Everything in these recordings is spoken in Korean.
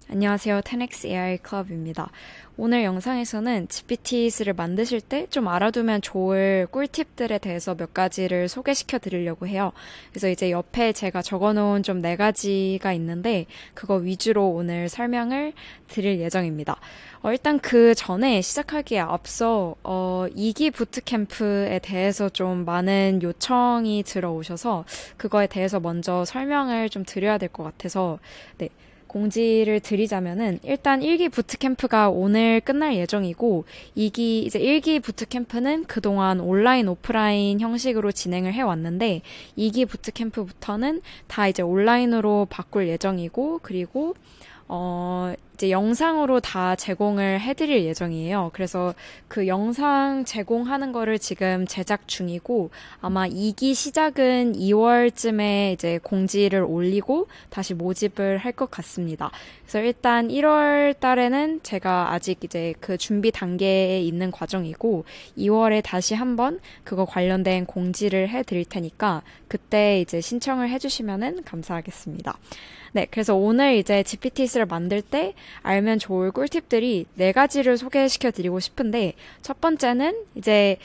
안녕하세요. 10x AI 클럽입니다. 오늘 영상에서는 GPT를 만드실 때 좀 알아두면 좋을 꿀팁들에 대해서 몇 가지를 소개시켜 드리려고 해요. 그래서 이제 옆에 제가 적어놓은 좀 4가지가 있는데 그거 위주로 오늘 설명을 드릴 예정입니다. 일단 그 전에 시작하기에 앞서 2기 부트캠프에 대해서 좀 많은 요청이 들어오셔서 그거에 대해서 먼저 설명을 좀 드려야 될 것 같아서 네. 공지를 드리자면은 일단 1기 부트캠프가 오늘 끝날 예정이고 1기 부트캠프는 그동안 온라인 오프라인 형식으로 진행을 해왔는데 2기 부트캠프부터는 다 이제 온라인으로 바꿀 예정이고 그리고 이제 영상으로 다 제공을 해드릴 예정이에요. 그래서 그 영상 제공하는 거를 지금 제작 중이고 아마 2기 시작은 2월쯤에 이제 공지를 올리고 다시 모집을 할 것 같습니다. 그래서 일단 1월 달에는 제가 아직 이제 그 준비 단계에 있는 과정이고 2월에 다시 한번 그거 관련된 공지를 해드릴 테니까 그때 이제 신청을 해주시면은 감사하겠습니다. 네, 그래서 오늘 이제 GPT를 만들 때 알면 좋을 꿀팁들이 4가지를 소개시켜 드리고 싶은데 첫 번째는 이제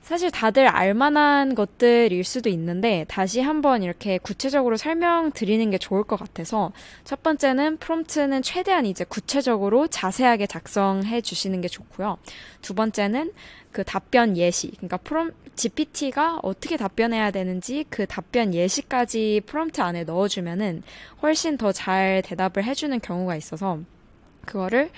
사실 다들 알만한 것들일 수도 있는데 다시 한번 이렇게 구체적으로 설명드리는 게 좋을 것 같아서 첫 번째는 프롬프트는 최대한 이제 구체적으로 자세하게 작성해 주시는 게 좋고요. 두 번째는 그 답변 예시, 그러니까 GPT가 어떻게 답변해야 되는지 그 답변 예시까지 프롬프트 안에 넣어주면은 훨씬 더 잘 대답을 해주는 경우가 있어서 그거를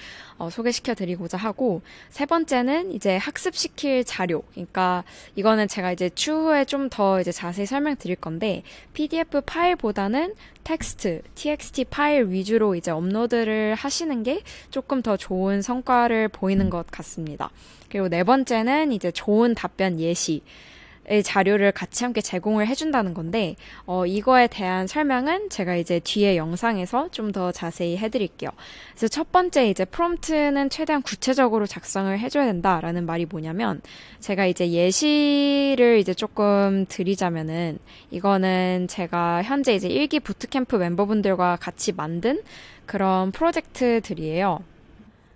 소개시켜 드리고자 하고 세 번째는 이제 학습시킬 자료. 그러니까 이거는 제가 이제 추후에 좀 더 이제 자세히 설명드릴 건데 PDF 파일보다는 텍스트, TXT 파일 위주로 이제 업로드를 하시는 게 조금 더 좋은 성과를 보이는 것 같습니다. 그리고 네 번째는 이제 좋은 답변 예시. 자료를 같이 함께 제공을 해준다는 건데 이거에 대한 설명은 제가 이제 뒤에 영상에서 좀 더 자세히 해드릴게요. 그래서 첫 번째 이제 프롬프트는 최대한 구체적으로 작성을 해줘야 된다라는 말이 뭐냐면 제가 이제 예시를 이제 조금 드리자면은 이거는 제가 현재 이제 1기 부트캠프 멤버분들과 같이 만든 그런 프로젝트들이에요.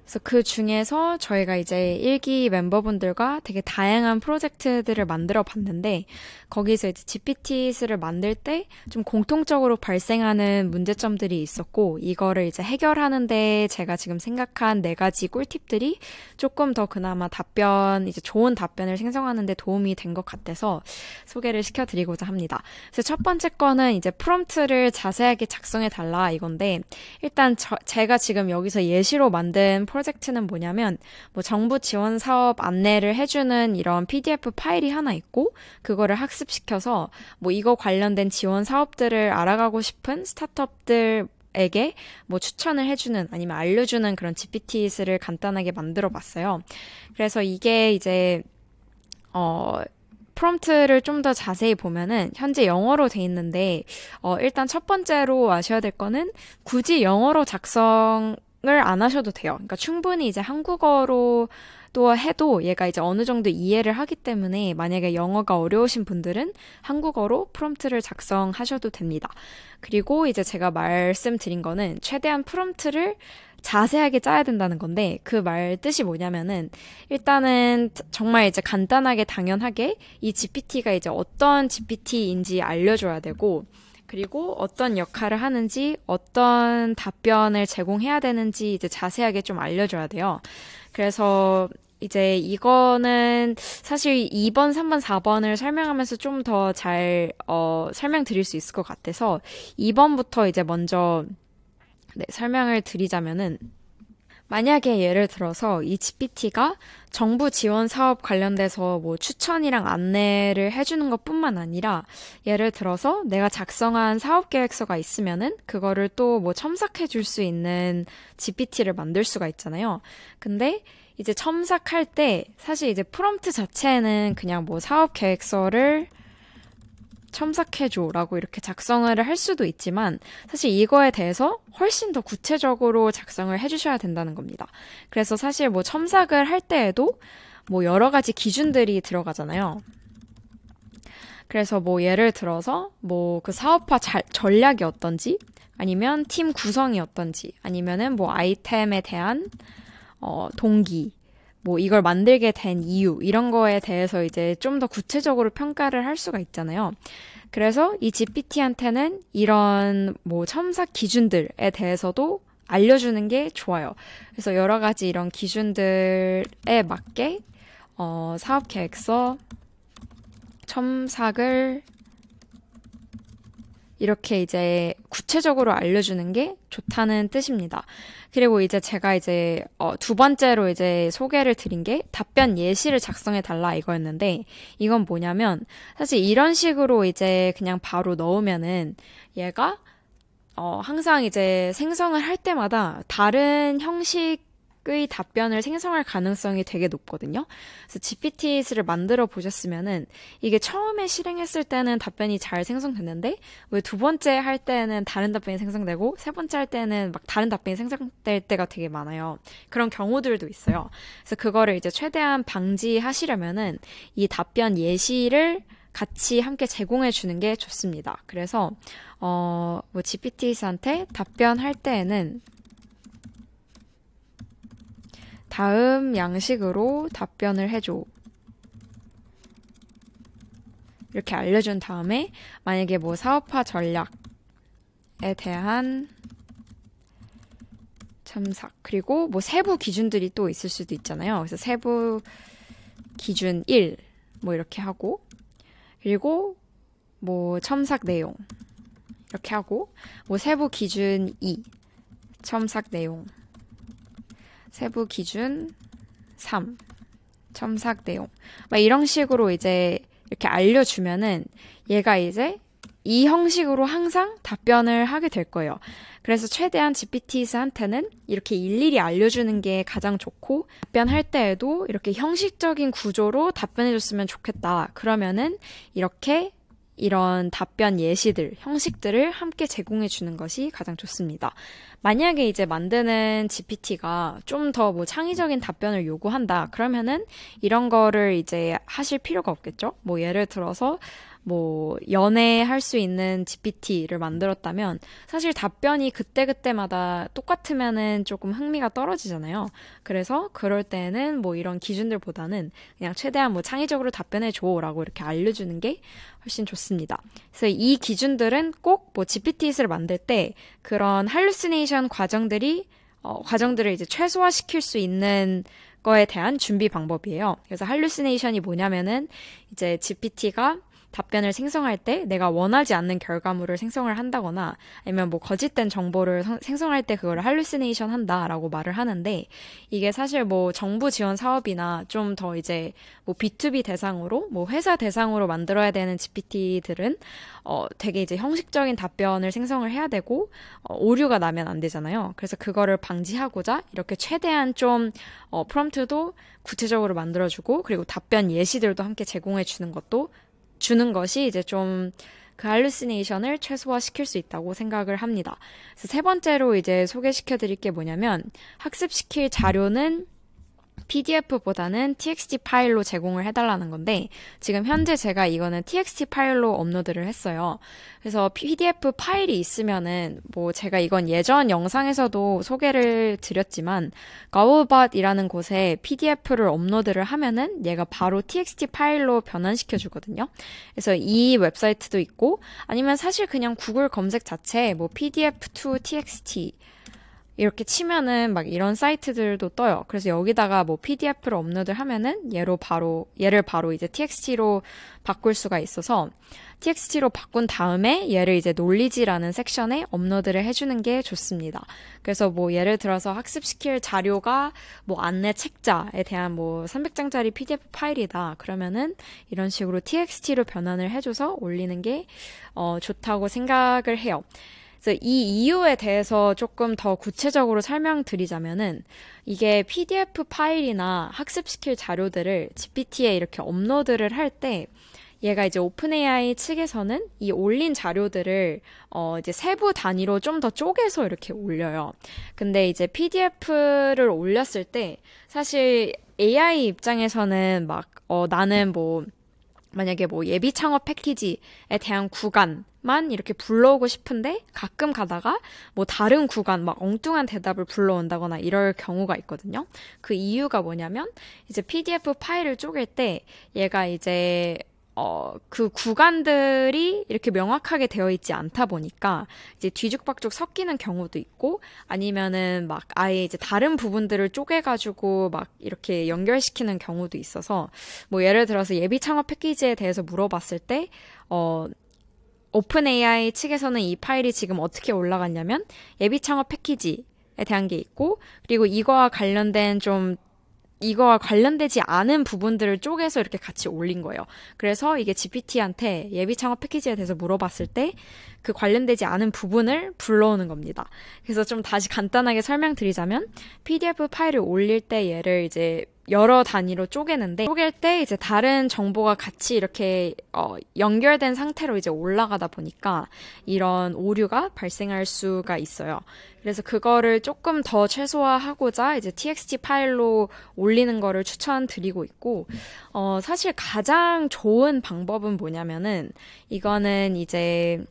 그래서 그 중에서 저희가 이제 1기 멤버분들과 되게 다양한 프로젝트들을 만들어 봤는데 거기서 이제 GPT를 만들 때 좀 공통적으로 발생하는 문제점들이 있었고 이거를 이제 해결하는데 제가 지금 생각한 4가지 꿀팁들이 조금 더 그나마 이제 좋은 답변을 생성하는 데 도움이 된 것 같아서 소개를 시켜드리고자 합니다. 그래서 첫 번째 거는 이제 프롬프트를 자세하게 작성해 달라 이건데 일단 제가 지금 여기서 예시로 만든 프로젝트는 뭐냐면 정부 지원 사업 안내를 해주는 이런 PDF 파일이 하나 있고 그거를 학습시켜서 이거 관련된 지원 사업들을 알아가고 싶은 스타트업들에게 추천을 해주는 아니면 알려주는 그런 GPT를 간단하게 만들어 봤어요. 그래서 이게 이제 프롬프트를 좀 더 자세히 보면은 현재 영어로 돼 있는데 일단 첫 번째로 아셔야 될 거는 굳이 영어로 작성을 안 하셔도 돼요. 그러니까 충분히 이제 한국어로 또 해도 얘가 이제 어느 정도 이해를 하기 때문에 만약에 영어가 어려우신 분들은 한국어로 프롬프트를 작성하셔도 됩니다. 그리고 이제 제가 말씀드린 거는 최대한 프롬프트를 자세하게 짜야 된다는 건데 그 말 뜻이 뭐냐면은 일단은 정말 이제 간단하게 당연하게 이 GPT가 이제 어떤 GPT인지 알려줘야 되고 그리고 어떤 역할을 하는지 어떤 답변을 제공해야 되는지 이제 자세하게 좀 알려줘야 돼요. 그래서 이제 이거는 사실 2번, 3번, 4번을 설명하면서 좀 더 잘 설명드릴 수 있을 것 같아서 2번부터 이제 먼저 설명을 드리자면은 만약에 예를 들어서 이 GPT가 정부 지원 사업 관련돼서 추천이랑 안내를 해주는 것뿐만 아니라 예를 들어서 내가 작성한 사업 계획서가 있으면은 그거를 또 첨삭해 줄 수 있는 GPT를 만들 수가 있잖아요. 근데 이제 첨삭할 때 사실 이제 프롬프트 자체는 그냥 사업 계획서를 첨삭해줘라고 이렇게 작성을 할 수도 있지만 사실 이거에 대해서 훨씬 더 구체적으로 작성을 해주셔야 된다는 겁니다. 그래서 사실 첨삭을 할 때에도 여러 가지 기준들이 들어가잖아요. 그래서 뭐 예를 들어서 뭐 그 사업화 전략이 어떤지, 아니면 팀 구성이 어떤지, 아니면은 뭐 아이템에 대한 동기, 뭐 이걸 만들게 된 이유, 이런 거에 대해서 이제 좀 더 구체적으로 평가를 할 수가 있잖아요. 그래서 이 GPT한테는 이런 뭐 첨삭 기준들에 대해서도 알려주는 게 좋아요. 그래서 여러 가지 이런 기준들에 맞게 사업 계획서 첨삭을 이렇게 이제 구체적으로 알려주는 게 좋다는 뜻입니다. 그리고 이제 제가 이제 두 번째로 이제 소개를 드린 게 답변 예시를 작성해 달라 이거였는데, 이건 뭐냐면 사실 이런 식으로 이제 그냥 바로 넣으면은 얘가 항상 이제 생성을 할 때마다 다른 형식의 답변을 생성할 가능성이 되게 높거든요. 그래서 GPT를 만들어 보셨으면은 이게 처음에 실행했을 때는 답변이 잘 생성됐는데 왜 두 번째 할 때는 다른 답변이 생성되고 세 번째 할 때는 막 다른 답변이 생성될 때가 되게 많아요. 그런 경우들도 있어요. 그래서 그거를 이제 최대한 방지하시려면은 이 답변 예시를 같이 함께 제공해 주는 게 좋습니다. 그래서 뭐 GPT한테 답변할 때에는 다음 양식으로 답변을 해줘. 이렇게 알려준 다음에 만약에 뭐 사업화 전략에 대한 첨삭, 그리고 뭐 세부 기준들이 또 있을 수도 있잖아요. 그래서 세부 기준 1, 뭐 이렇게 하고, 그리고 뭐 첨삭 내용 이렇게 하고, 뭐 세부 기준 2, 첨삭 내용, 세부 기준 3, 첨삭 내용, 막 이런 식으로 이제 이렇게 알려주면은 얘가 이제 이 형식으로 항상 답변을 하게 될 거예요. 그래서 최대한 GPT한테는 이렇게 일일이 알려주는 게 가장 좋고, 답변할 때에도 이렇게 형식적인 구조로 답변해줬으면 좋겠다. 그러면은 이렇게 이런 답변 예시들, 형식들을 함께 제공해 주는 것이 가장 좋습니다. 만약에 이제 만드는 GPT가 좀 더 뭐 창의적인 답변을 요구한다. 그러면은 이런 거를 이제 하실 필요가 없겠죠? 뭐 예를 들어서 뭐 연애할 수 있는 GPT를 만들었다면 사실 답변이 그때그때마다 똑같으면은 조금 흥미가 떨어지잖아요. 그래서 그럴 때는 뭐 이런 기준들보다는 그냥 최대한 뭐 창의적으로 답변해줘라고 이렇게 알려주는 게 훨씬 좋습니다. 그래서 이 기준들은 꼭 뭐 GPT를 만들 때 그런 할루시네이션 과정들을 이제 최소화시킬 수 있는 거에 대한 준비 방법이에요. 그래서 할루시네이션이 뭐냐면은 이제 GPT가 답변을 생성할 때 내가 원하지 않는 결과물을 생성을 한다거나 아니면 뭐 거짓된 정보를 생성할 때 그걸 할루시네이션 한다라고 말을 하는데, 이게 사실 뭐 정부 지원 사업이나 좀 더 이제 뭐 B2B 대상으로 뭐 회사 대상으로 만들어야 되는 GPT들은 되게 이제 형식적인 답변을 생성을 해야 되고 오류가 나면 안 되잖아요. 그래서 그거를 방지하고자 이렇게 최대한 좀 프롬프트도 구체적으로 만들어주고, 그리고 답변 예시들도 함께 제공해 주는 것이 이제 좀 그 할루시네이션을 최소화시킬 수 있다고 생각을 합니다. 그래서 세 번째로 이제 소개시켜 드릴 게 뭐냐면, 학습시킬 자료는 PDF보다는 TXT 파일로 제공을 해달라는 건데, 지금 현재 제가 이거는 TXT 파일로 업로드를 했어요. 그래서 PDF 파일이 있으면은 뭐 제가 이건 예전 영상에서도 소개를 드렸지만 가오밭이라는 곳에 PDF를 업로드를 하면은 얘가 바로 TXT 파일로 변환시켜 주거든요. 그래서 이 웹사이트도 있고, 아니면 사실 그냥 구글 검색 자체에 뭐 PDF to TXT 이렇게 치면은 막 이런 사이트들도 떠요. 그래서 여기다가 뭐 PDF를 업로드하면은 얘를 바로 이제 TXT로 바꿀 수가 있어서 TXT로 바꾼 다음에 얘를 이제 놀리지라는 섹션에 업로드를 해주는 게 좋습니다. 그래서 뭐 예를 들어서 학습시킬 자료가 뭐 안내 책자에 대한 뭐 300장짜리 PDF 파일이다. 그러면은 이런 식으로 TXT로 변환을 해줘서 올리는 게 좋다고 생각을 해요. 그래서 이 이유에 대해서 조금 더 구체적으로 설명드리자면은, 이게 PDF 파일이나 학습시킬 자료들을 GPT에 이렇게 업로드를 할 때 얘가 이제 오픈 AI 측에서는 이 올린 자료들을 이제 세부 단위로 좀 더 쪼개서 이렇게 올려요. 근데 이제 PDF를 올렸을 때 사실 AI 입장에서는 막 나는 뭐 만약에 뭐 예비 창업 패키지에 대한 구간만 이렇게 불러오고 싶은데 가끔 가다가 뭐 다른 구간 막 엉뚱한 대답을 불러온다거나 이럴 경우가 있거든요. 그 이유가 뭐냐면 이제 PDF 파일을 쪼갤 때 얘가 이제 그 구간들이 이렇게 명확하게 되어 있지 않다 보니까 이제 뒤죽박죽 섞이는 경우도 있고 아니면은 막 아예 이제 다른 부분들을 쪼개가지고 막 이렇게 연결시키는 경우도 있어서 뭐 예를 들어서 예비 창업 패키지에 대해서 물어봤을 때, 오픈 AI 측에서는 이 파일이 지금 어떻게 올라갔냐면 예비 창업 패키지에 대한 게 있고 그리고 이거와 관련되지 않은 부분들을 쪼개서 이렇게 같이 올린 거예요. 그래서 이게 GPT한테 예비 창업 패키지에 대해서 물어봤을 때 그 관련되지 않은 부분을 불러오는 겁니다. 그래서 좀 다시 간단하게 설명드리자면 PDF 파일을 올릴 때 얘를 이제 여러 단위로 쪼개는데 쪼갤 때 이제 다른 정보가 같이 이렇게 연결된 상태로 이제 올라가다 보니까 이런 오류가 발생할 수가 있어요. 그래서 그거를 조금 더 최소화하고자 이제 TXT 파일로 올리는 거를 추천드리고 있고 사실 가장 좋은 방법은 뭐냐면은 이거는 이제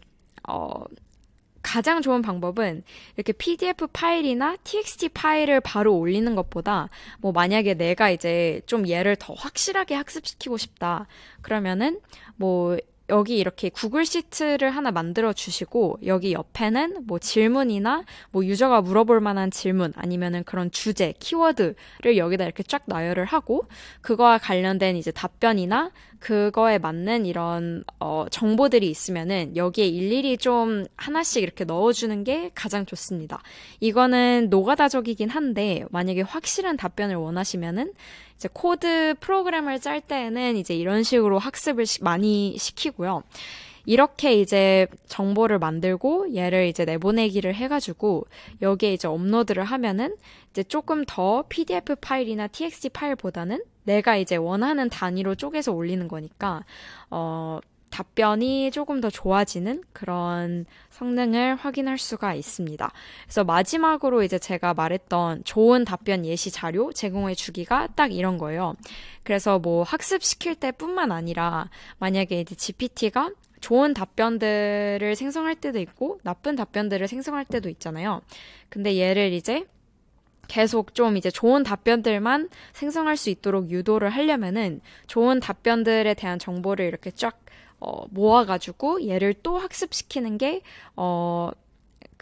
가장 좋은 방법은 이렇게 PDF 파일이나 TXT 파일을 바로 올리는 것보다 뭐 만약에 내가 이제 좀 얘를 더 확실하게 학습시키고 싶다. 그러면은 뭐 여기 이렇게 구글 시트를 하나 만들어 주시고 여기 옆에는 뭐 질문이나 뭐 유저가 물어볼 만한 질문 아니면은 그런 주제, 키워드를 여기다 이렇게 쫙 나열을 하고 그거와 관련된 이제 답변이나 그거에 맞는 이런 정보들이 있으면은 여기에 일일이 좀 하나씩 이렇게 넣어주는 게 가장 좋습니다. 이거는 노가다적이긴 한데 만약에 확실한 답변을 원하시면은 이제 코드 프로그램을 짤 때에는 이제 이런 식으로 학습을 많이 시키고요. 이렇게 이제 정보를 만들고 얘를 이제 내보내기를 해가지고 여기에 이제 업로드를 하면은 이제 조금 더 PDF 파일이나 TXT 파일보다는 내가 이제 원하는 단위로 쪼개서 올리는 거니까 답변이 조금 더 좋아지는 그런 성능을 확인할 수가 있습니다. 그래서 마지막으로 이제 제가 말했던 좋은 답변 예시 자료 제공해 주기가 딱 이런 거예요. 그래서 뭐 학습시킬 때뿐만 아니라 만약에 이제 GPT가 좋은 답변들을 생성할 때도 있고 나쁜 답변들을 생성할 때도 있잖아요. 근데 얘를 이제 계속 좀 이제 좋은 답변들만 생성할 수 있도록 유도를 하려면은 좋은 답변들에 대한 정보를 이렇게 쫙 모아가지고 얘를 또 학습시키는 게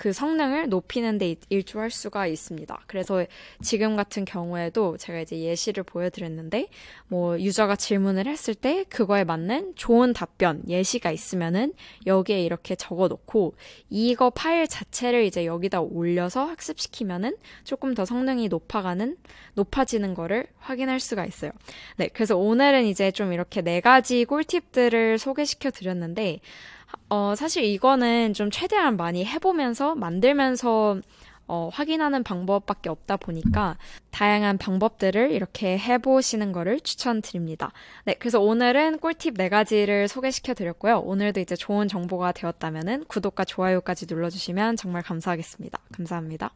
그 성능을 높이는 데 일조할 수가 있습니다. 그래서 지금 같은 경우에도 제가 이제 예시를 보여드렸는데 뭐 유저가 질문을 했을 때 그거에 맞는 좋은 답변 예시가 있으면은 여기에 이렇게 적어놓고 이거 파일 자체를 이제 여기다 올려서 학습시키면은 조금 더 성능이 높아지는 거를 확인할 수가 있어요. 네, 그래서 오늘은 이제 좀 이렇게 4가지 꿀팁들을 소개시켜 드렸는데 사실 이거는 좀 최대한 많이 해보면서 만들면서 확인하는 방법밖에 없다 보니까 다양한 방법들을 이렇게 해보시는 거를 추천드립니다. 네, 그래서 오늘은 꿀팁 4가지를 소개시켜 드렸고요. 오늘도 이제 좋은 정보가 되었다면은 구독과 좋아요까지 눌러주시면 정말 감사하겠습니다. 감사합니다.